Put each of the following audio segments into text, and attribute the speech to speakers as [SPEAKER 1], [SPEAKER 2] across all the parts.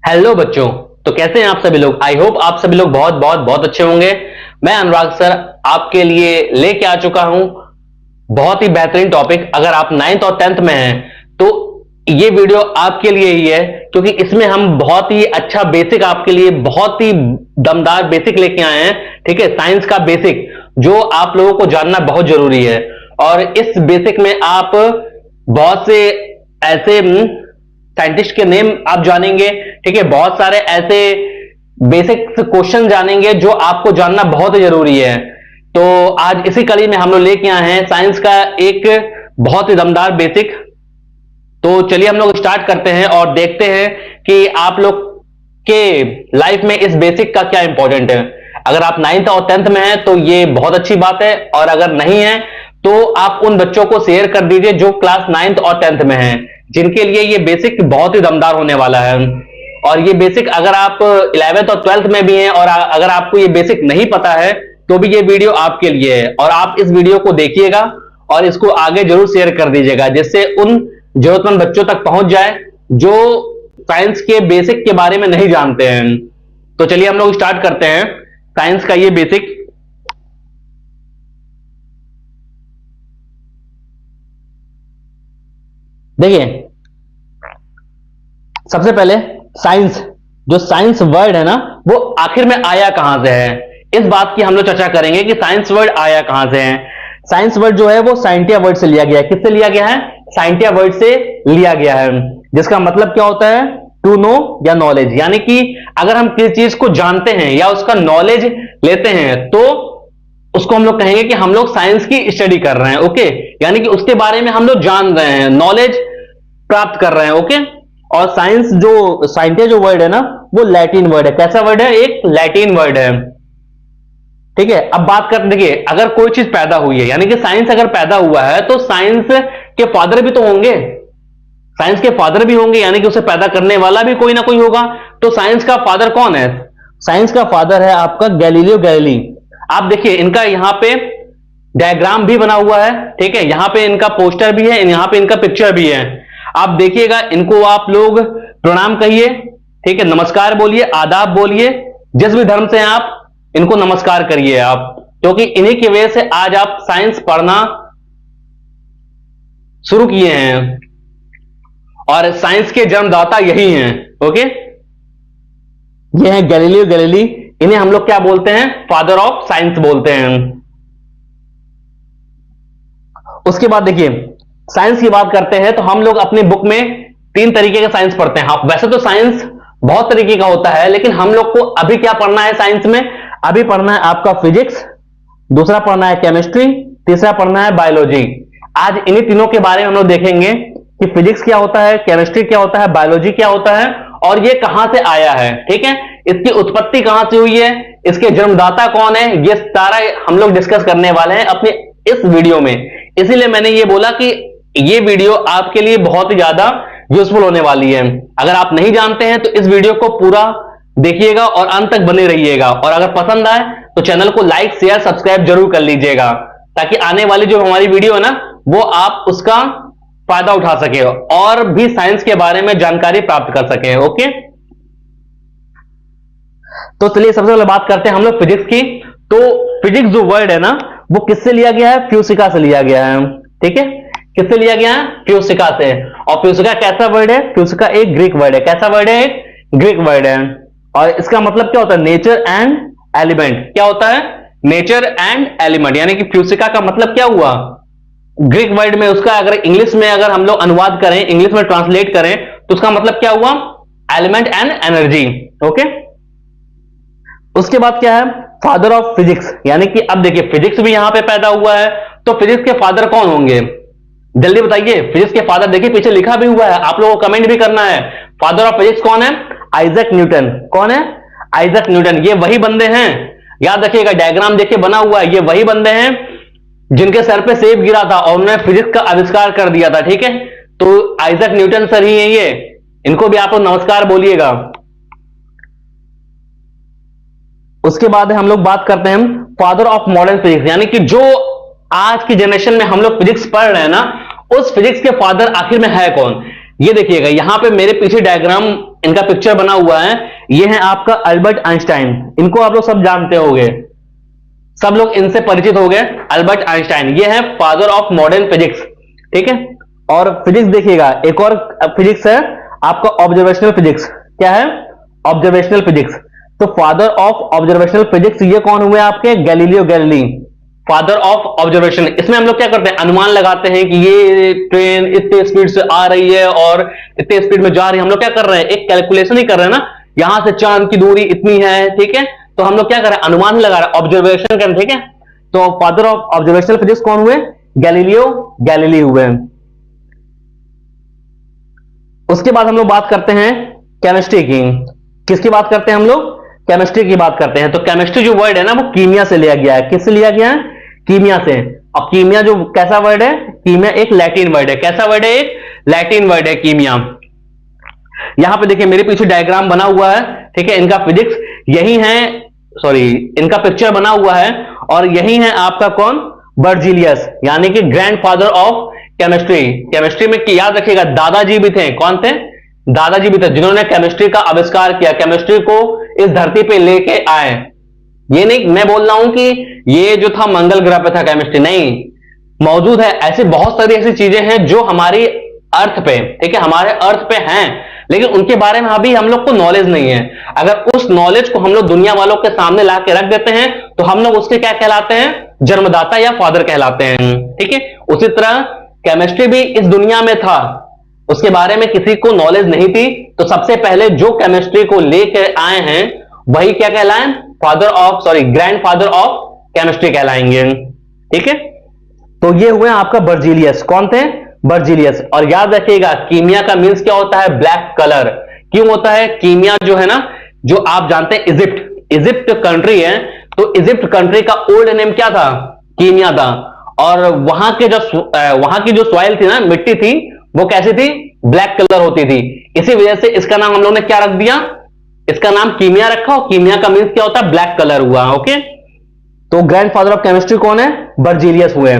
[SPEAKER 1] Hello बच्चों। तो कैसे हैं आप सभी लोग। आई होप आप सभी लोग बहुत बहुत बहुत अच्छे होंगे। मैं अनुराग सर आपके लिए लेके आ चुका हूं बहुत ही बेहतरीन टॉपिक। अगर आप 9th और 10th में हैं तो ये वीडियो आपके लिए ही है, क्योंकि इसमें हम बहुत ही अच्छा बेसिक आपके लिए बहुत ही दमदार बेसिक लेके आए हैं। ठीक है, साइंस का बेसिक जो आप लोगों को जानना बहुत जरूरी है। और इस बेसिक में आप बहुत से ऐसे साइंटिस्ट के नेम आप जानेंगे। ठीक है, बहुत सारे ऐसे बेसिक क्वेश्चन जानेंगे जो आपको जानना बहुत जरूरी है। तो आज इसी कड़ी में हम लोग लेके आए हैं साइंस का एक बहुत ही दमदार बेसिक। तो चलिए हम लोग स्टार्ट करते हैं और देखते हैं कि आप लोग के लाइफ में इस बेसिक का क्या इंपॉर्टेंट है। अगर आप 9th और 10th में हैं तो ये बहुत अच्छी बात है, और अगर नहीं है तो आप उन बच्चों को शेयर कर दीजिए जो क्लास 9th और 10th में हैं, जिनके लिए ये बेसिक बहुत ही दमदार होने वाला है। और ये बेसिक अगर आप 11th और 12th में भी हैं और अगर आपको ये बेसिक नहीं पता है तो भी ये वीडियो आपके लिए है। और आप इस वीडियो को देखिएगा और इसको आगे जरूर शेयर कर दीजिएगा, जिससे उन जरूरतमंद बच्चों तक पहुंच जाए जो साइंस के बेसिक के बारे में नहीं जानते हैं। तो चलिए हम लोग स्टार्ट करते हैं साइंस का ये बेसिक। देखिए, सबसे पहले साइंस, जो साइंस वर्ड है ना, वो आखिर में आया कहां से है, इस बात की हम लोग चर्चा करेंगे कि साइंस वर्ड आया कहां से है। साइंस वर्ड जो है वो साइंटिया वर्ड से लिया गया है। किससे लिया गया है? साइंटिया वर्ड से लिया गया है, जिसका मतलब क्या होता है? टू नो या नॉलेज। यानी कि अगर हम किसी चीज को जानते हैं या उसका नॉलेज लेते हैं तो उसको हम लोग कहेंगे कि हम लोग साइंस की स्टडी कर रहे हैं। ओके, यानी कि उसके बारे में हम लोग जान रहे हैं, नॉलेज प्राप्त कर रहे हैं। ओके, और साइंस जो साइंटिया जो वर्ड है ना, वो लैटिन वर्ड है। कैसा वर्ड है? एक लैटिन वर्ड है। ठीक है, अब बात करते, देखिए अगर कोई चीज पैदा हुई है, यानी कि साइंस अगर पैदा हुआ है तो साइंस के फादर भी तो होंगे। साइंस के फादर भी होंगे, यानी कि उसे पैदा करने वाला भी कोई ना कोई होगा। तो साइंस का फादर कौन है? साइंस का फादर है आपका गैलीलियो गैलीली। आप देखिए इनका यहां पे डायग्राम भी बना हुआ है। ठीक है, यहां पे इनका पोस्टर भी है, यहां पे इनका पिक्चर भी है। आप देखिएगा, इनको आप लोग प्रणाम कहिए। ठीक है, नमस्कार बोलिए, आदाब बोलिए, जिस भी धर्म से हैं आप इनको नमस्कार करिए आप, क्योंकि इन्हीं की वजह से आज आप साइंस पढ़ना शुरू किए हैं और साइंस के जन्मदाता यही हैं। ओके, ये हैं गैलीलियो गैलीली। इन्हें हम लोग क्या बोलते हैं? फादर ऑफ साइंस बोलते हैं। उसके बाद देखिए, साइंस की बात करते हैं तो हम लोग अपने बुक में 3 तरीके का साइंस पढ़ते हैं। वैसे तो साइंस बहुत तरीके का होता है, लेकिन हम लोग को अभी क्या पढ़ना है साइंस में? अभी पढ़ना है आपका फिजिक्स, दूसरा पढ़ना है केमिस्ट्री, तीसरा पढ़ना है बायोलॉजी। आज इन्हीं तीनों के बारे में हम लोग देखेंगे कि फिजिक्स क्या होता है, केमिस्ट्री क्या होता है, बायोलॉजी क्या होता है और ये कहां से आया है। ठीक है, इसकी उत्पत्ति कहां से हुई है, इसके जन्मदाता कौन है, ये सारा हम लोग डिस्कस करने वाले हैं अपने इस वीडियो में। इसीलिए मैंने ये बोला कि ये वीडियो आपके लिए बहुत ही ज्यादा यूजफुल होने वाली है। अगर आप नहीं जानते हैं तो इस वीडियो को पूरा देखिएगा और अंत तक बने रहिएगा, और अगर पसंद आए तो चैनल को लाइक शेयर सब्सक्राइब जरूर कर लीजिएगा, ताकि आने वाली जो हमारी वीडियो है ना, वो आप उसका फायदा उठा सके और भी साइंस के बारे में जानकारी प्राप्त कर सके। ओके, तो चलिए सबसे पहले बात करते हैं हम लोग फिजिक्स की। तो फिजिक्स जो वर्ड है ना, वो किससे लिया गया है? फ्यूसिका से लिया गया है। ठीक है, किससे लिया गया है? फ्यूसिका से। और फ्यूसिका कैसा वर्ड है? फ्यूसिका एक ग्रीक वर्ड है। कैसा वर्ड है? एक ग्रीक वर्ड है। और इसका मतलब क्या होता है? Nature and element. क्या होता है? Nature and element. यानी कि फ्यूसिका का मतलब क्या हुआ? ग्रीक वर्ड में उसका अगर इंग्लिश में अगर हम लोग अनुवाद करें, इंग्लिश में ट्रांसलेट करें तो उसका मतलब क्या हुआ? Element and energy. ओके, उसके बाद क्या है? Father of physics. यानी कि अब देखिए फिजिक्स भी यहां पे पैदा हुआ है, तो फिजिक्स के फादर कौन होंगे? जल्दी बताइए। फिजिक्स के फादर देखिए पीछे लिखा भी हुआ है, आप लोगों को कमेंट भी करना है। फादर ऑफ फिजिक्स कौन है? Isaac Newton. कौन है? Isaac Newton. ये वही बंदे हैं, याद रखिएगा, डायग्राम देखिए बना हुआ है, ये वही बंदे हैं जिनके सर पे सेब गिरा था और उन्होंने फिजिक्स का आविष्कार कर दिया था। ठीक है, तो आइजैक न्यूटन सर ही है ये, इनको भी आप लोग नमस्कार बोलिएगा। उसके बाद हम लोग बात करते हैं फादर ऑफ मॉडर्न फिजिक्स। यानी कि जो आज की जनरेशन में हम लोग फिजिक्स पढ़ रहे हैं ना, उस फिजिक्स के फादर आखिर में है कौन? ये देखिएगा, यहां पे मेरे पीछे डायग्राम इनका पिक्चर बना हुआ है, ये है आपका अल्बर्ट आइंस्टाइन। इनको आप लोग सब जानते होंगे, सब लोग इनसे परिचित हो गए। अल्बर्ट आइंस्टाइन ये है फादर ऑफ मॉडर्न फिजिक्स, ठीक है। और फिजिक्स देखिएगा, एक और फिजिक्स है आपका ऑब्जर्वेशनल फिजिक्स। क्या है? Observational physics. तो फादर ऑफ ऑब्जर्वेशनल फिजिक्स ये कौन हुए आपके? Galileo Galilei, father of observation. इसमें हम लोग क्या करते हैं? अनुमान लगाते हैं कि ये ट्रेन इतने स्पीड से आ रही है और इतने स्पीड में जा रही है। हम लोग क्या कर रहे हैं? एक कैलकुलेशन ही कर रहे हैं ना, यहां से चांद की दूरी इतनी है, ठीक है। तो हम लोग क्या कर रहे हैं? अनुमान ही लगा रहे हैं, ऑब्जर्वेशन कर रहे हैं, ठीक है। तो फादर ऑफ ऑब्जर्वेशनल फिजिक्स कौन हुए? गैलीलियो गैलीली हुए। उसके बाद हम लोग बात करते हैं केमिस्ट्री की। किसकी बात करते हैं हम लोग? केमिस्ट्री की बात करते हैं। तो केमिस्ट्री जो वर्ड है ना, वो कीमिया से लिया गया है। किससे लिया गया है? कीमिया से। अब कीमिया जो कैसा वर्ड है? कीमिया एक लैटिन वर्ड है। कैसा वर्ड है? एक लैटिन वर्ड है कीमिया। यहां पे देखिए मेरे पीछे डायग्राम बना हुआ है, ठीक है। इनका फिजिक्स यही है, सॉरी इनका पिक्चर बना हुआ है, और यही है आपका कौन? बर्जीलियस, यानी कि ग्रैंडफादर ऑफ केमिस्ट्री। केमिस्ट्री में याद रखिएगा दादाजी भी थे। कौन थे? दादाजी भी थे, जिन्होंने केमिस्ट्री का आविष्कार किया, केमिस्ट्री को इस धरती पे लेके आए। ये नहीं मैं बोल रहा हूं कि ये जो था मंगल ग्रह पे था केमिस्ट्री, नहीं, मौजूद है। ऐसी बहुत सारी ऐसी चीजें हैं जो हमारी अर्थ पे, ठीक है, हमारे अर्थ पे हैं, लेकिन उनके बारे में अभी हम लोग को नॉलेज नहीं है। अगर उस नॉलेज को हम लोग दुनिया वालों के सामने ला के रख देते हैं तो हम लोग उसके क्या कहलाते हैं? जन्मदाता या फादर कहलाते हैं, ठीक है। उसी तरह केमिस्ट्री भी इस दुनिया में था, उसके बारे में किसी को नॉलेज नहीं थी, तो सबसे पहले जो केमिस्ट्री को लेकर आए हैं वही क्या कहलाएं? Father of, sorry grandfather of chemistry कहलाएंगे, ठीक है। तो ये हुए आपका बर्जीलियस। कौन थे? बर्जीलियस। और याद रखिएगा कीमिया का मीन्स क्या होता है? Black colour. क्यों होता है? कीमिया जो है ना, जो आप जानते हैं इजिप्ट कंट्री है, तो इजिप्ट कंट्री का ओल्ड नेम क्या था? कीमिया था। और वहां की जो सॉइल थी ना, मिट्टी थी, वो कैसी थी? ब्लैक कलर होती थी। इसी वजह से इसका नाम हम लोग ने क्या रख दिया? इसका नाम कीमिया रखा, और कीमिया का मीन्स क्या होता है? ब्लैक कलर हुआ, ओके। तो ग्रैंडफादर ऑफ केमिस्ट्री कौन है? बर्जीलियस हुए।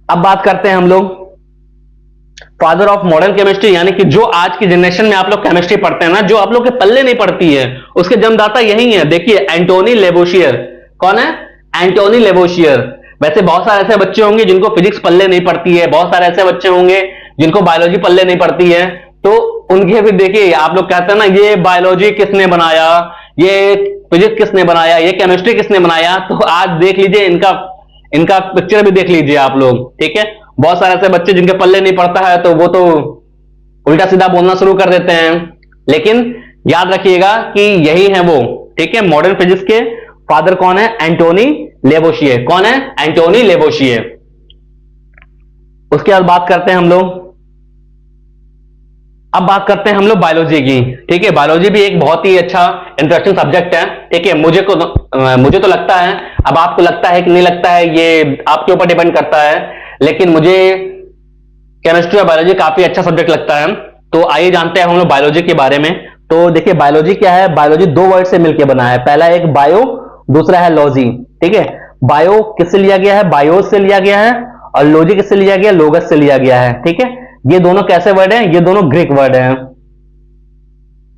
[SPEAKER 1] अब बात करते हैं हम लोग फादर ऑफ मॉडर्न केमिस्ट्री, यानी कि जो आज की जनरेशन में आप लोग केमिस्ट्री पढ़ते हैं ना, जो आप लोग के पल्ले नहीं पड़ती है, उसके जन्मदाता यही है। देखिए एंटोनी लेवोशियर। कौन है? एंटोनी लेवोशियर। वैसे बहुत सारे ऐसे बच्चे होंगे जिनको फिजिक्स पल्ले नहीं पड़ती है, बहुत सारे ऐसे बच्चे होंगे जिनको बायोलॉजी पल्ले नहीं पड़ती है, तो उनके भी देखिए आप लोग कहते हैं ना, ये बायोलॉजी किसने बनाया, ये फिजिक्स किसने बनाया, ये केमिस्ट्री किसने बनाया। तो आज देख लीजिए इनका पिक्चर भी देख लीजिए आप लोग, ठीक है। बहुत सारे ऐसे बच्चे जिनके पल्ले नहीं पड़ता है, तो वो तो उल्टा सीधा बोलना शुरू कर देते हैं, लेकिन याद रखिएगा कि यही है वो, ठीक है। मॉडर्न फिजिक्स के फादर कौन है? एंटोनी लेवोशियर। कौन है? एंटोनी लेवोशियर। उसके बाद बात करते हैं हम लोग, अब बात करते हैं हम लोग बायोलॉजी की, ठीक है। बायोलॉजी भी एक बहुत ही अच्छा इंटरेस्टिंग सब्जेक्ट है, ठीक है। मुझे तो लगता है, अब आपको लगता है कि नहीं लगता है, ये आपके ऊपर डिपेंड करता है, लेकिन मुझे केमिस्ट्री और बायोलॉजी काफी अच्छा सब्जेक्ट लगता है। तो आइए जानते हैं हम लोग बायोलॉजी के बारे में। तो देखिए बायोलॉजी क्या है? बायोलॉजी दो वर्ड से मिलकर बना है। पहला एक बायो, दूसरा है लॉजी, ठीक है। बायो किससे लिया गया है? बायोस से लिया गया है, और लॉजी किससे लिया गया? लोगस से लिया गया है, ठीक है। ये दोनों कैसे वर्ड हैं? ये दोनों ग्रीक वर्ड हैं,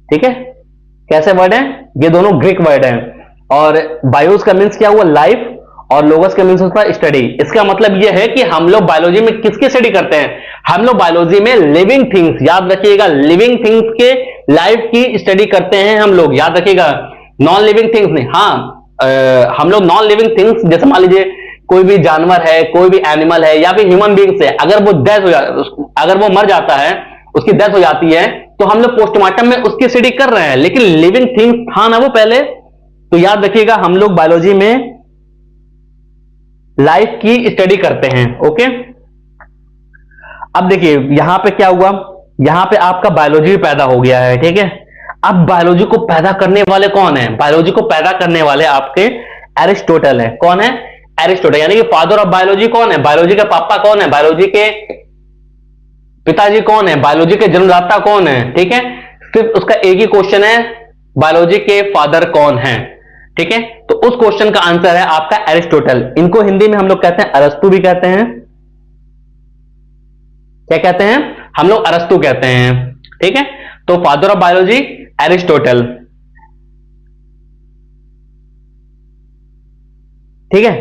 [SPEAKER 1] ठीक है। कैसे वर्ड हैं? ये दोनों ग्रीक वर्ड हैं। और बायोस का मीन्स क्या हुआ? लाइफ, और लोगस का मीन्स होता है स्टडी। इसका मतलब यह है कि हम लोग बायोलॉजी में किसकी स्टडी करते हैं? हम लोग बायोलॉजी में लिविंग थिंग्स, याद रखिएगा, लिविंग थिंग्स के लाइफ की स्टडी करते हैं हम लोग, याद रखिएगा। नॉन लिविंग थिंग्स नहीं। हाँ, हम लोग नॉन लिविंग थिंग्स, जैसे मान लीजिए कोई भी जानवर है, कोई भी एनिमल है, या फिर ह्यूमन बीइंग्स है, अगर वो मर जाता है, उसकी डेथ हो जाती है, तो हम लोग पोस्टमार्टम में उसकी स्टडी कर रहे हैं, लेकिन लिविंग थिंग्स था ना वो पहले। तो याद रखिएगा हम लोग बायोलॉजी में लाइफ की स्टडी करते हैं, ओके। अब देखिए यहां पे क्या हुआ? यहां पे आपका बायोलॉजी पैदा हो गया है, ठीक है। अब बायोलॉजी को पैदा करने वाले कौन है? बायोलॉजी को पैदा करने वाले आपके एरिस्टोटल है। कौन है? एरिस्टोटल, यानी कि फादर ऑफ बायोलॉजी कौन है? बायोलॉजी के पापा कौन है? बायोलॉजी के पिताजी कौन है? बायोलॉजी के जन्मदाता कौन है? ठीक है, सिर्फ उसका एक ही क्वेश्चन है, बायोलॉजी के फादर कौन है? ठीक है, तो उस क्वेश्चन का आंसर है आपका एरिस्टोटल। इनको हिंदी में हम लोग कहते हैं अरस्तु भी कहते हैं। क्या कहते हैं हम लोग? अरस्तु कहते हैं। ठीक है, तो फादर ऑफ बायोलॉजी एरिस्टोटल। ठीक है,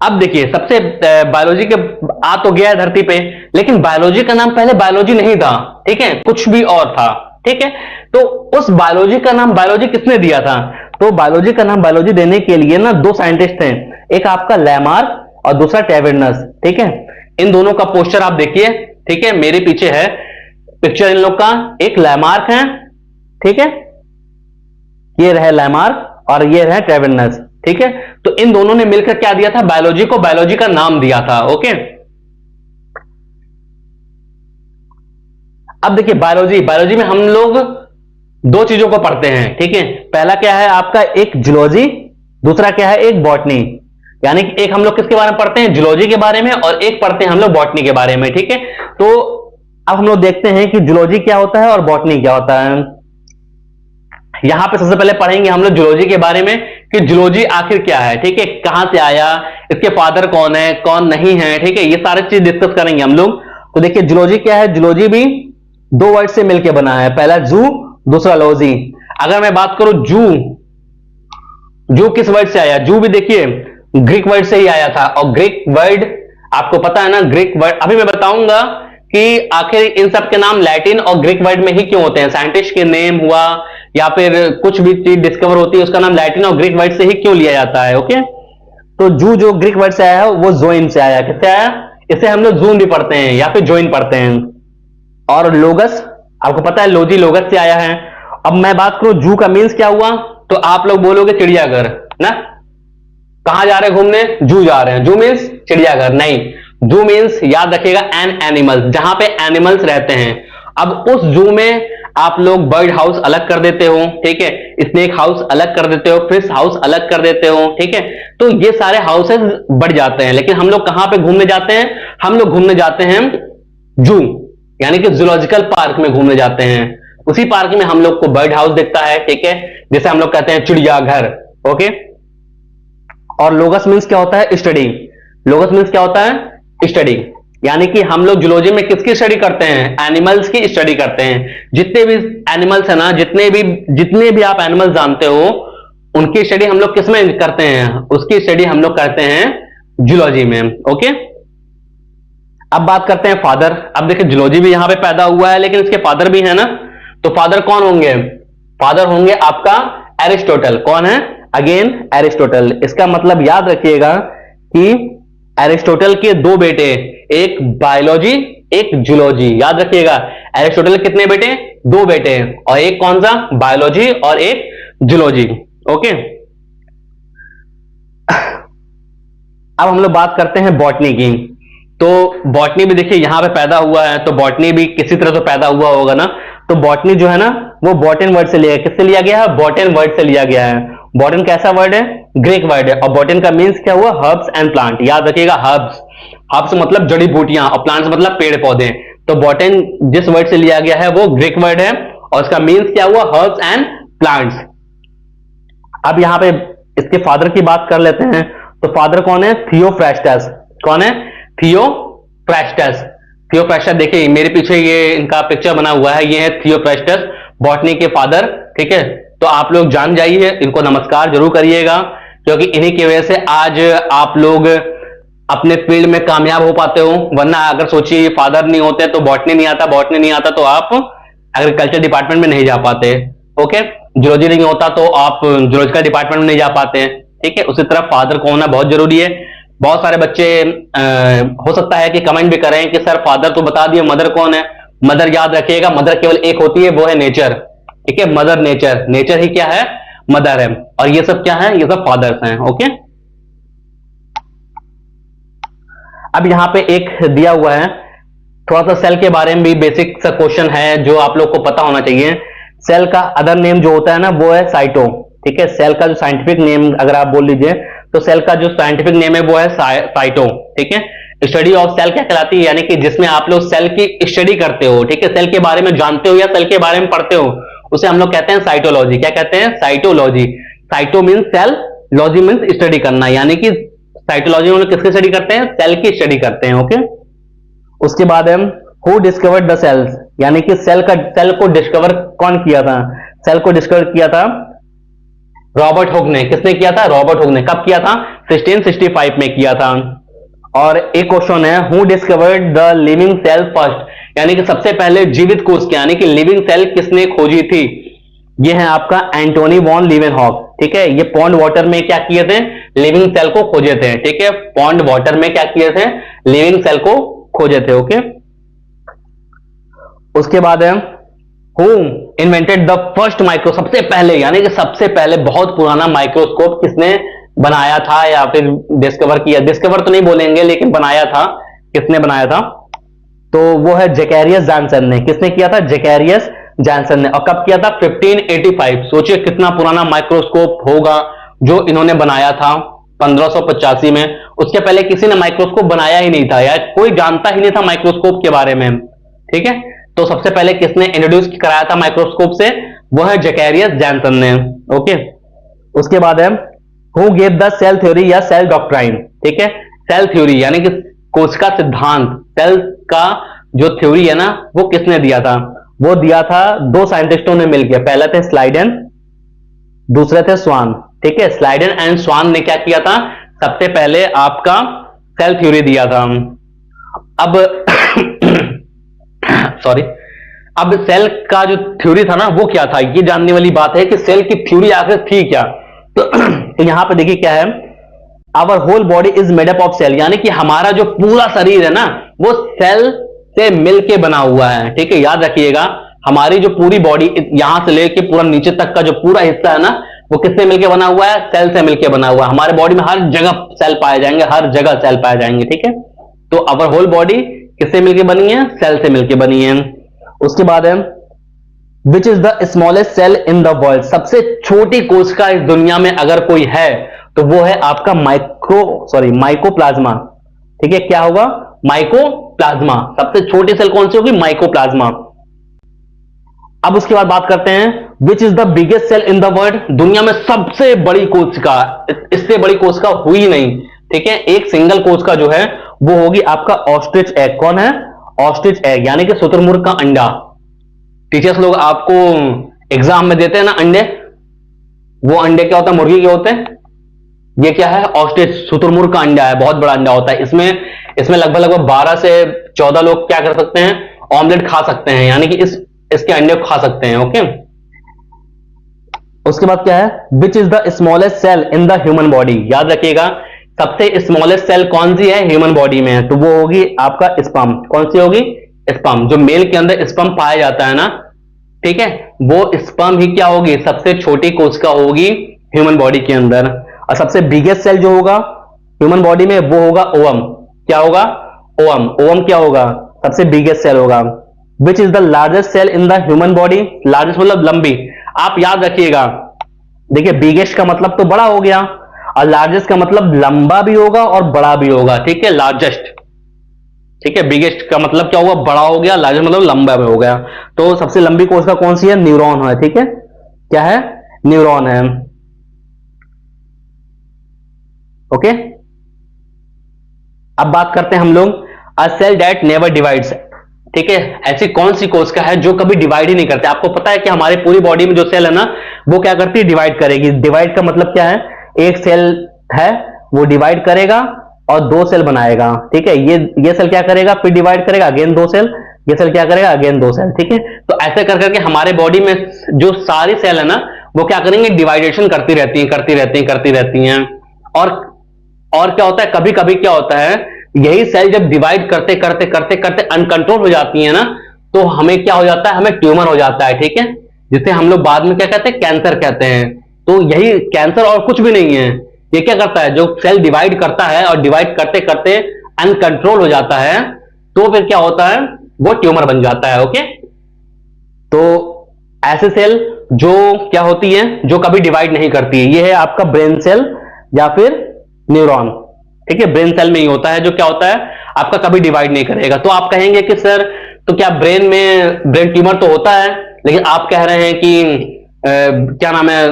[SPEAKER 1] अब देखिए सबसे बायोलॉजी के आ तो गया है धरती पे, लेकिन बायोलॉजी का नाम पहले बायोलॉजी नहीं था, ठीक है, कुछ भी और था। ठीक है, तो उस बायोलॉजी का नाम बायोलॉजी किसने दिया था? तो बायोलॉजी का नाम बायोलॉजी देने के लिए ना दो साइंटिस्ट हैं, एक आपका लैमार्क और दूसरा टैवर्नस। ठीक है, इन दोनों का पोस्टर आप देखिए, ठीक है, मेरे पीछे है पिक्चर इन लोग का। एक लैमार्क है, ठीक है, ये रहे लैमार्क और ये रहे टैवर्नस। ठीक है, तो इन दोनों ने मिलकर क्या दिया था? बायोलॉजी को बायोलॉजी का नाम दिया था। ओके, अब देखिए बायोलॉजी, बायोलॉजी में हम लोग दो चीजों को पढ़ते हैं। ठीक है, पहला क्या है आपका, एक जूलॉजी, दूसरा क्या है, एक बॉटनी। यानी कि एक हम लोग किसके बारे में पढ़ते हैं? जूलॉजी के बारे में, और एक पढ़ते हैं हम लोग बॉटनी के बारे में। ठीक है, तो अब हम लोग देखते हैं कि जूलॉजी क्या होता है और बॉटनी क्या होता है। यहां पे सबसे पहले पढ़ेंगे हम लोग जूलॉजी के बारे में कि जूलॉजी आखिर क्या है। ठीक है, कहां से आया, इसके फादर कौन है, कौन नहीं है। ठीक है, ये सारी चीज डिस्कस करेंगे हम लोग। तो देखिए जूलॉजी क्या है, जूलॉजी भी दो वर्ड से मिलकर बना है, पहला जू, दूसरा लॉजी। अगर मैं बात करूं जू, जू किस वर्ड से आया? जू भी देखिए ग्रीक वर्ड से ही आया था, और ग्रीक वर्ड आपको पता है ना, ग्रीक वर्ड अभी मैं बताऊंगा कि आखिर इन सब के नाम लैटिन और ग्रीक वर्ड में ही क्यों होते हैं। साइंटिस्ट के नेम हुआ या फिर कुछ भी चीज डिस्कवर होती है, उसका नाम लैटिन और ग्रीक वर्ड से ही क्यों लिया जाता है। ओके, तो जू जो ग्रीक वर्ड से आया है वो जोइन से आया। किससे आया? इसे हम लोग जून भी पढ़ते हैं या फिर जोइन पढ़ते हैं। और लोगस आपको पता है, लोजी लोगस से आया है। अब मैं बात करूं जू का मीन्स क्या हुआ, तो आप लोग बोलोगे चिड़ियाघर ना। कहां जा रहे हैं घूमने? जू जा रहे हैं। जू मीन्स चिड़ियाघर नहीं, जू मीन्स याद रखिएगा एन एनिमल्स, जहां पे एनिमल्स रहते हैं। अब उस जू में आप लोग बर्ड हाउस अलग कर देते हो, ठीक है, स्नेक हाउस अलग कर देते हो, फिश हाउस अलग कर देते हो। ठीक है, तो ये सारे हाउसेस बढ़ जाते हैं, लेकिन हम लोग कहां पे घूमने जाते हैं? हम लोग घूमने जाते हैं जू, यानी कि जूलॉजिकल पार्क में घूमने जाते हैं। उसी पार्क में हम लोग को बर्ड हाउस दिखता है, ठीक है, जैसे हम लोग कहते हैं चिड़ियाघर। ओके, और लोगस मीन्स क्या होता है? स्टडी। लोगस मीन्स क्या होता है? स्टडी, यानी कि हम लोग जूलॉजी में किसकी स्टडी करते हैं? एनिमल्स की स्टडी करते हैं। जितने भी एनिमल्स है ना, जितने भी आप एनिमल्स जानते हो, उनकी स्टडी हम लोग किसमें करते हैं? उसकी स्टडी हम लोग करते हैं जूलॉजी में। ओके, अब बात करते हैं फादर। अब देखिए जूलॉजी भी यहां पे पैदा हुआ है, लेकिन इसके फादर भी है ना, तो फादर कौन होंगे? फादर होंगे आपका एरिस्टोटल। कौन है? Again Aristotle. इसका मतलब याद रखिएगा कि एरिस्टोटल के दो बेटे, एक बायोलॉजी, एक जूलॉजी। याद रखिएगा एरिस्टोटल के कितने बेटे? दो बेटे, और एक कौन सा? बायोलॉजी और एक जूलॉजी। ओके, अब हम लोग बात करते हैं बॉटनी की। तो बॉटनी भी देखिए यहां पे पैदा हुआ है, तो बॉटनी भी किसी तरह तो पैदा हुआ होगा ना। तो बॉटनी जो है ना, वो बॉटन वर्ड से लिया, किससे लिया गया है? बॉटन वर्ड से लिया गया है। बॉटन कैसा वर्ड है? ग्रीक वर्ड है, और बॉटन का मीन्स क्या हुआ? Herbs and plant. याद रखिएगा हर्ब्स, हर्ब्स मतलब जड़ी बूटियां, और प्लांट्स मतलब पेड़ पौधे। तो बॉटन जिस वर्ड से लिया गया है वो ग्रीक वर्ड है, और उसका मीन्स क्या हुआ? Herbs and plants. अब यहां पे इसके फादर की बात कर लेते हैं। तो फादर कौन है? थियोफ्रास्टस। कौन है? थियोफ्रास्टस। थियोफ्रास्टस देखिए मेरे पीछे ये इनका पिक्चर बना हुआ है, ये है थियोफ्रास्टस, बॉटनी के फादर। ठीक है, तो आप लोग जान जाइए, इनको नमस्कार जरूर करिएगा, क्योंकि इन्हीं की वजह से आज आप लोग अपने फील्ड में कामयाब हो पाते हो। वरना अगर सोचिए फादर नहीं होते तो बॉटनी नहीं आता, बॉटनी नहीं आता तो आप एग्रीकल्चर डिपार्टमेंट में नहीं जा पाते। ओके, जूलॉजी नहीं होता तो आप जूलॉजिकल डिपार्टमेंट में नहीं जा पाते। ठीक है, उसी तरह फादर को होना बहुत जरूरी है। बहुत सारे बच्चे हो सकता है कि कमेंट भी करें कि सर फादर तो बता दिए, मदर कौन है? मदर याद रखिएगा, मदर केवल एक होती है, वो है नेचर। ठीक है, मदर नेचर, नेचर ही क्या है? मदर है, और ये सब क्या है? ये सब फादर्स हैं। ओके, अब यहां पे एक दिया हुआ है, थोड़ा सा सेल के बारे में भी बेसिक सा क्वेश्चन है जो आप लोग को पता होना चाहिए। सेल का अदर नेम जो होता है ना, वो है साइटो। ठीक है, सेल का जो साइंटिफिक नेम अगर आप बोल लीजिए, तो सेल का जो साइंटिफिक नेम है वो है साइटो। ठीक है, स्टडी ऑफ सेल क्या कहलाती है? यानी कि जिसमें आप लोग सेल की स्टडी करते हो, ठीक है, सेल के बारे में जानते हो या सेल के बारे में पढ़ते हो, उसे हम लोग कहते हैं साइटोलॉजी। क्या कहते हैं? Cytology. Cyto means cell, logy means study करना, यानी कि साइटोलॉजी में किसकी स्टडी करते हैं? सेल की स्टडी करते हैं। ओके, उसके बाद हम हु डिस्कवर्ड द सेल्स, यानी कि सेल को डिस्कवर कौन किया था? सेल को डिस्कवर किया था रॉबर्ट हुक ने। किसने किया था? रॉबर्ट हुक ने। कब किया था? 1665 में किया था। और एक क्वेश्चन है, who discovered the living cell first, यानी कि सबसे पहले जीवित कोश यानी कि लिविंग सेल किसने खोजी थी? ये है आपका एंटोनी वॉन लीवेनहॉक। ठीक है, ये पॉन्ड वाटर में क्या किए थे? लिविंग सेल को खोजे थे। ठीक है, पॉन्ड वाटर में क्या किए थे? लिविंग सेल को खोजे थे। ओके, उसके बाद है who invented the first micro, सबसे पहले यानी कि सबसे पहले बहुत पुराना माइक्रोस्कोप किसने बनाया था या फिर डिस्कवर किया? डिस्कवर तो नहीं बोलेंगे, लेकिन बनाया था। किसने बनाया था? तो वो है जैकेरियस जॉनसन ने। किसने किया था? जैकेरियस जॉनसन ने। और कब किया था? 1585। सोचिए कितना पुराना माइक्रोस्कोप होगा जो इन्होंने बनाया था 1585 में। उसके पहले किसी ने माइक्रोस्कोप बनाया ही नहीं था, यार कोई जानता ही नहीं था माइक्रोस्कोप के बारे में। ठीक है, तो सबसे पहले किसने इंट्रोड्यूस कराया था माइक्रोस्कोप से? वो है जैकेरियस जॉनसन ने। ओके, उसके बाद है who gave the cell theory या सेल डॉक्ट्राइन। ठीक है, सेल थ्योरी यानी कि कोशिका सिद्धांत, सेल का जो थ्योरी है ना, वो किसने दिया था? वो दिया था दो साइंटिस्टों ने मिलकर। पहले थे स्लाइडन, दूसरे थे स्वान। ठीक है, स्लाइडन एंड स्वान ने क्या किया था? सबसे पहले आपका सेल थ्योरी दिया था। अब सॉरी, अब सेल का जो थ्योरी था ना, वो क्या था? ये जानने वाली बात है कि सेल की थ्योरी आखिर थी क्या। तो यहां पे देखिए क्या है, our whole body is made up of cell, यानी कि हमारा जो पूरा शरीर है ना, वो सेल से मिलके बना हुआ है। ठीक है, याद रखिएगा, हमारी जो पूरी बॉडी यहां से लेके पूरा नीचे तक का जो पूरा हिस्सा है ना, वो किससे मिलके बना हुआ है? सेल से मिलके बना हुआ है। हमारे बॉडी में हर जगह सेल पाए जाएंगे, हर जगह सेल पाए जाएंगे। ठीक है, तो आवर होल बॉडी किससे मिलके बनी है? सेल से मिलके बनी है। उसके बाद है which is the smallest cell in the world, सबसे छोटी कोशिका इस दुनिया में अगर कोई है तो वो है आपका माइकोप्लाज्मा। ठीक है, क्या होगा? माइकोप्लाज्मा। सबसे छोटी सेल कौन सी होगी? माइकोप्लाज्मा। अब उसके बाद बात करते हैं which is the biggest cell in the world, दुनिया में सबसे बड़ी कोशिका, इससे बड़ी कोशिका हुई नहीं। ठीक है, एक सिंगल कोशिका जो है वो होगी आपका ऑस्ट्रिच एग। कौन है? ऑस्ट्रिच एग, यानी कि शुतुरमुर्ग का अंडा। टीचर्स लोग आपको एग्जाम में देते हैं ना अंडे, वो अंडे क्या होता है? मुर्गी के होते हैं। ये क्या है? ऑस्ट्रिच, शुतुरमुर्ग का अंडा है, बहुत बड़ा अंडा होता है। इसमें लगभग 12 से 14 लोग क्या कर सकते हैं? ऑमलेट खा सकते हैं, यानी कि इसके अंडे को खा सकते हैं। ओके, उसके बाद क्या है? Which is the smallest cell in the human body, याद रखिएगा सबसे स्मॉलेस्ट सेल कौन सी है ह्यूमन बॉडी में? तो वो होगी आपका स्पर्म। कौन सी होगी? स्पर्म। जो मेल के अंदर स्पर्म पाया जाता है ना, ठीक है, वो स्पर्म ही क्या होगी? सबसे छोटी कोशिका होगी ह्यूमन बॉडी के अंदर। और सबसे बिगेस्ट सेल जो होगा ह्यूमन बॉडी में वो होगा ओवम। क्या होगा? ओवम। ओवम क्या होगा? सबसे बिगेस्ट सेल होगा। Which is the largest cell in the human body, largest मतलब लंबी। आप याद रखिएगा, देखिए बिगेस्ट का मतलब तो बड़ा हो गया और लार्जेस्ट का मतलब लंबा भी होगा और बड़ा भी होगा। ठीक है, लार्जेस्ट। ठीक है, बिगेस्ट का मतलब क्या हुआ? बड़ा हो गया, लार्जेस्ट मतलब लंबा भी हो गया। तो सबसे लंबी कोशिका कौन सी है? न्यूरॉन है। ठीक है, क्या है? न्यूरॉन है। ओके, अब बात करते हैं हम लोग अ सेल दैट नेवर डिवाइड्स। ठीक है, ऐसी कौन सी कोशिका है जो कभी डिवाइड ही नहीं करते? आपको पता है कि हमारे पूरी बॉडी में जो सेल है ना, वो क्या करती है? डिवाइड करेगी। डिवाइड का मतलब क्या है? एक सेल है वो डिवाइड करेगा और दो सेल बनाएगा। ठीक है, ये सेल क्या करेगा? फिर डिवाइड करेगा, अगेन दो सेल। ये सेल क्या करेगा? अगेन दो सेल। ठीक है, तो ऐसे कर करके हमारे बॉडी में जो सारी सेल है ना, वो क्या करेंगे? डिवाइडेशन करती रहती हैं, करती रहती हैं, करती रहती हैं। और क्या होता है? कभी कभी क्या होता है, यही सेल जब डिवाइड करते करते करते करते अनकंट्रोल हो जाती है ना, तो हमें क्या हो जाता है? हमें ट्यूमर हो जाता है। ठीक है, जिसे हम लोग बाद में क्या कहते हैं? कैंसर कहते हैं। तो यही कैंसर और कुछ भी नहीं है। ये क्या करता है? जो सेल डिवाइड करता है और डिवाइड करते करते अनकंट्रोल हो जाता है, तो फिर क्या होता है? वो ट्यूमर बन जाता है। ओके, तो ऐसे सेल जो क्या होती है? जो कभी डिवाइड नहीं करती है, ये है आपका ब्रेन सेल या फिर न्यूरॉन। ठीक है, ब्रेन सेल में ही होता है जो क्या होता है? आपका कभी डिवाइड नहीं करेगा। तो आप कहेंगे कि सर, तो क्या ब्रेन ट्यूमर तो होता है, लेकिन आप कह रहे हैं कि क्या नाम है,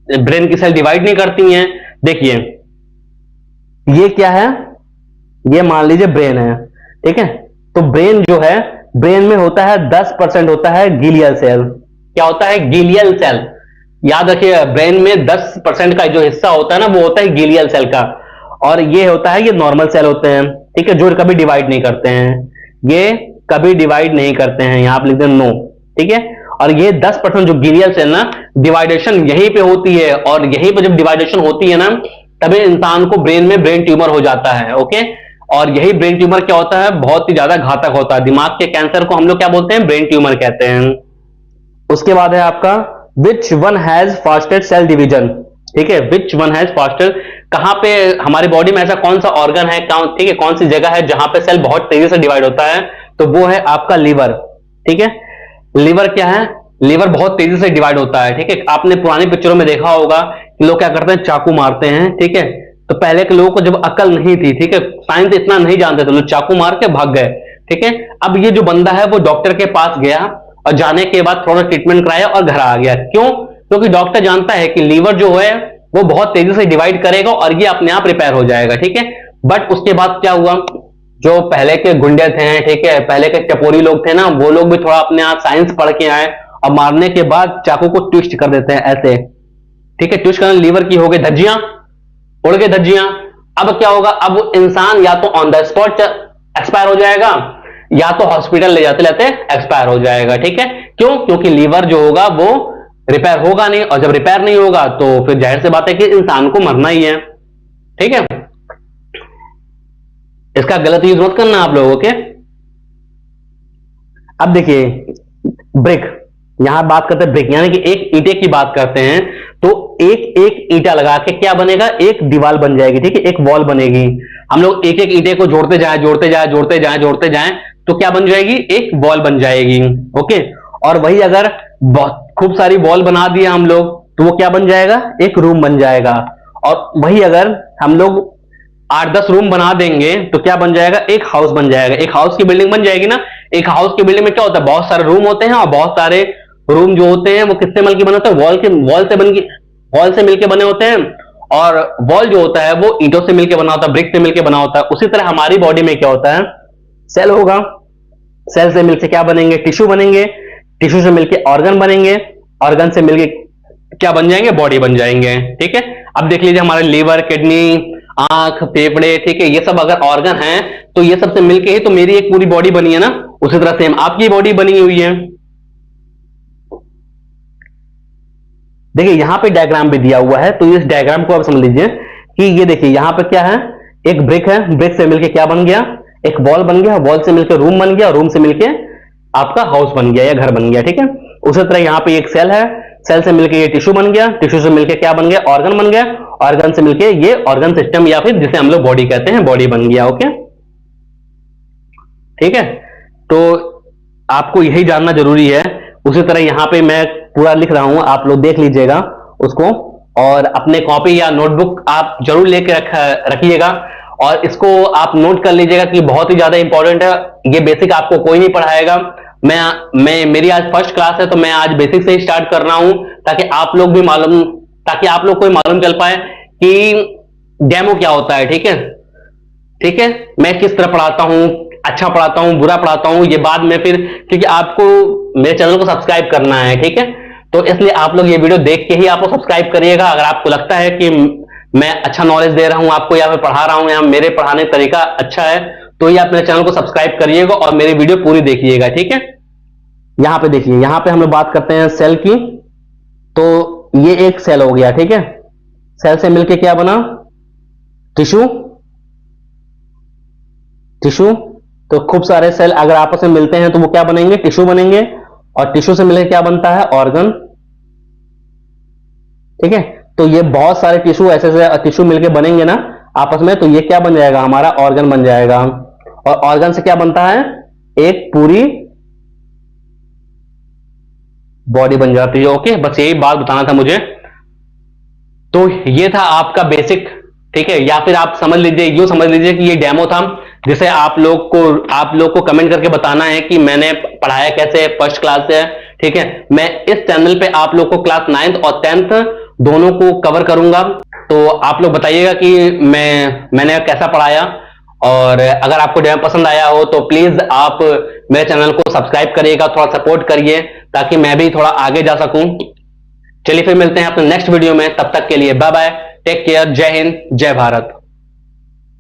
[SPEAKER 1] ब्रेन की सेल डिवाइड नहीं करती हैं। देखिए, ये क्या है? ये मान लीजिए ब्रेन है। ठीक है, तो ब्रेन जो है, ब्रेन में होता है 10% होता है गीलियल सेल। क्या होता है? गीलियल सेल। याद रखिए, ब्रेन में 10% का जो हिस्सा होता है ना, वो होता है गीलियल सेल का, और ये होता है, ये नॉर्मल सेल होते हैं, ठीक है, जो कभी डिवाइड नहीं करते हैं, ये कभी डिवाइड नहीं करते हैं, यहां पर लिख दें नो, ठीक है। और ये 10% जो गीलियल सेल ना, डिवाइडेशन यहीं पे होती है, और यहीं पे जब डिवाइडेशन होती है ना, तभी इंसान को ब्रेन में ब्रेन ट्यूमर हो जाता है, ओके। और यही ब्रेन ट्यूमर क्या होता है? बहुत ही ज्यादा घातक होता है। दिमाग के कैंसर को हम लोग क्या बोलते हैं? ब्रेन ट्यूमर कहते हैं। उसके बाद है आपका which one has fastest cell division, ठीक है, विच वन हैज फास्टेस्ट, कहां पे हमारी बॉडी में ऐसा कौन सा ऑर्गन है, ठीक है, कौन सी जगह है जहां पे सेल बहुत तेजी से डिवाइड होता है? तो वो है आपका लीवर, ठीक है। लीवर क्या है? लीवर बहुत तेजी से डिवाइड होता है, ठीक है। आपने पुरानी पिक्चरों में देखा होगा कि लोग क्या करते हैं? चाकू मारते हैं, ठीक है। तो पहले के लोगों को जब अकल नहीं थी, ठीक है, साइंस इतना नहीं जानते थे, लोग चाकू मार के भाग गए, ठीक है। अब ये जो बंदा है वो डॉक्टर के पास गया और जाने के बाद थोड़ा ट्रीटमेंट कराया और घर आ गया। क्यों? क्योंकि डॉक्टर जानता है कि लीवर जो है वो बहुत तेजी से डिवाइड करेगा और ये अपने आप रिपेयर हो जाएगा, ठीक है। बट उसके बाद क्या हुआ? जो पहले के गुंडे थे, ठीक है, पहले के टपोरी लोग थे ना, वो लोग भी थोड़ा अपने आप साइंस पढ़ के आए और मारने के बाद चाकू को ट्विस्ट कर देते हैं ऐसे, ठीक है। ट्विस्ट करने लीवर की हो गई धज्जियां, उड़ गई धज्जियां। अब क्या होगा? अब इंसान या तो ऑन द स्पॉट एक्सपायर हो जाएगा, या तो हॉस्पिटल ले जाते लेते एक्सपायर हो जाएगा, ठीक है। क्यों? क्योंकि लीवर जो होगा वो रिपेयर होगा नहीं, और जब रिपेयर नहीं होगा तो फिर जाहिर सी बात है कि इंसान को मरना ही है, ठीक है। इसका गलत यूज मत करना आप लोगों के। अब देखिए ब्रिक, यहां बात करते हैं ब्रिक, यानी कि एक ईंटे की बात करते हैं, तो एक एक ईंटा लगा के क्या बनेगा? एक दीवार बन जाएगी, ठीक है, एक वॉल बनेगी। हम लोग एक एक ईंटे को जोड़ते जाए जोड़ते जाए जोड़ते जाए जोड़ते जाए तो क्या बन जाएगी? एक वॉल बन जाएगी, ओके। और वही अगर खूब सारी वॉल बना दिया हम लोग तो वो क्या बन जाएगा? एक रूम बन जाएगा। और वही अगर हम लोग 8-10 रूम बना देंगे तो क्या बन जाएगा? एक हाउस बन जाएगा, एक हाउस की बिल्डिंग बन जाएगी ना। एक हाउस की बिल्डिंग में क्या होता है? बहुत सारे रूम होते हैं, और बहुत सारे रूम जो होते हैं वो किससे मिलकर बने होते हैं? वॉल से मिलकर बने होते हैं। और वॉल जो होता है वो ईंटों से मिलकर बना होता है, ब्रिक से मिलकर बना होता है। उसी तरह हमारी बॉडी में क्या होता है? सेल होगा, सेल से मिलकर क्या बनेंगे? टिश्यू बनेंगे, टिश्यू से मिलकर ऑर्गन बनेंगे, ऑर्गन से मिलकर क्या बन जाएंगे? बॉडी बन जाएंगे, ठीक है। अब देख लीजिए हमारे लीवर, किडनी, आंख, फेफड़े, ठीक है, ये सब अगर ऑर्गन हैं तो ये सब से मिलके ही तो मेरी एक पूरी बॉडी बनी है ना। उसी तरह सेम आपकी बॉडी बनी हुई है। देखिए यहां पे डायग्राम भी दिया हुआ है, तो इस डायग्राम को आप समझ लीजिए कि ये देखिए यहां पे क्या है? एक ब्रिक है, ब्रिक से मिलके क्या बन गया? एक वॉल बन गया, वॉल से मिलकर रूम बन गया, रूम से मिलके आपका हाउस बन गया या घर बन गया, ठीक है। उसी तरह यहां पे एक सेल है, सेल से मिलकर ये टिश्यू बन गया, टिश्यू से मिलकर क्या बन गया? ऑर्गन बन गया, ऑर्गन से मिलकर ये ऑर्गन सिस्टम या फिर जिसे हम लोग बॉडी कहते हैं, बॉडी बन गया, ओके, ठीक है। तो आपको यही जानना जरूरी है। उसी तरह यहां पे मैं पूरा लिख रहा हूं, आप लोग देख लीजिएगा उसको, और अपने कॉपी या नोटबुक आप जरूर लेके रखिएगा, और इसको आप नोट कर लीजिएगा कि बहुत ही ज्यादा इंपॉर्टेंट है। ये बेसिक आपको कोई नहीं पढ़ाएगा, मैं मेरी आज फर्स्ट क्लास है तो मैं आज बेसिक से ही स्टार्ट कर रहा हूं, ताकि आप लोग को मालूम चल पाए कि डेमो क्या होता है, ठीक है, ठीक है। मैं किस तरह पढ़ाता हूं, अच्छा पढ़ाता हूं, बुरा पढ़ाता हूं, ये बाद में फिर, क्योंकि आपको मेरे चैनल को सब्सक्राइब करना है, ठीक है। तो इसलिए आप लोग ये वीडियो देख के ही आपको सब्सक्राइब करिएगा। अगर आपको लगता है कि मैं अच्छा नॉलेज दे रहा हूं आपको, या फिर पढ़ा रहा हूं, या मेरे पढ़ाने का तरीका अच्छा है, तो ये आप मेरे चैनल को सब्सक्राइब करिएगा और मेरी वीडियो पूरी देखिएगा, ठीक है। यहां पे देखिए, यहां पे हम लोग बात करते हैं सेल की, तो ये एक सेल हो गया, ठीक है। सेल से मिलके क्या बना? Tissue, tissue. तो खूब सारे सेल अगर आपस में मिलते हैं तो वो क्या बनेंगे? टिश्यू बनेंगे, और टिश्यू से मिलकर क्या बनता है? ऑर्गन, ठीक है। तो ये बहुत सारे टिश्यू ऐसे टिश्यू मिलकर बनेंगे ना आपस में, तो ये क्या बन जाएगा? हमारा ऑर्गन बन जाएगा। और ऑर्गन से क्या बनता है? एक पूरी बॉडी बन जाती है, ओके। बस यही बात बताना था मुझे। तो ये था आपका बेसिक, ठीक है। या फिर आप समझ लीजिए, यूं समझ लीजिए कि ये डेमो था, जिसे आप लोग को कमेंट करके बताना है कि मैंने पढ़ाया कैसे, फर्स्ट क्लास से, ठीक है। मैं इस चैनल पे आप लोग को क्लास 9th और 10th दोनों को कवर करूंगा, तो आप लोग बताइएगा कि मैंने कैसा पढ़ाया, और अगर आपको डेमो पसंद आया हो तो प्लीज आप मेरे चैनल को सब्सक्राइब करिएगा, थोड़ा सपोर्ट करिए ताकि मैं भी थोड़ा आगे जा सकूं। चलिए फिर मिलते हैं अपने नेक्स्ट वीडियो में, तब तक के लिए बाय बाय, टेक केयर, जय हिंद, जय भारत।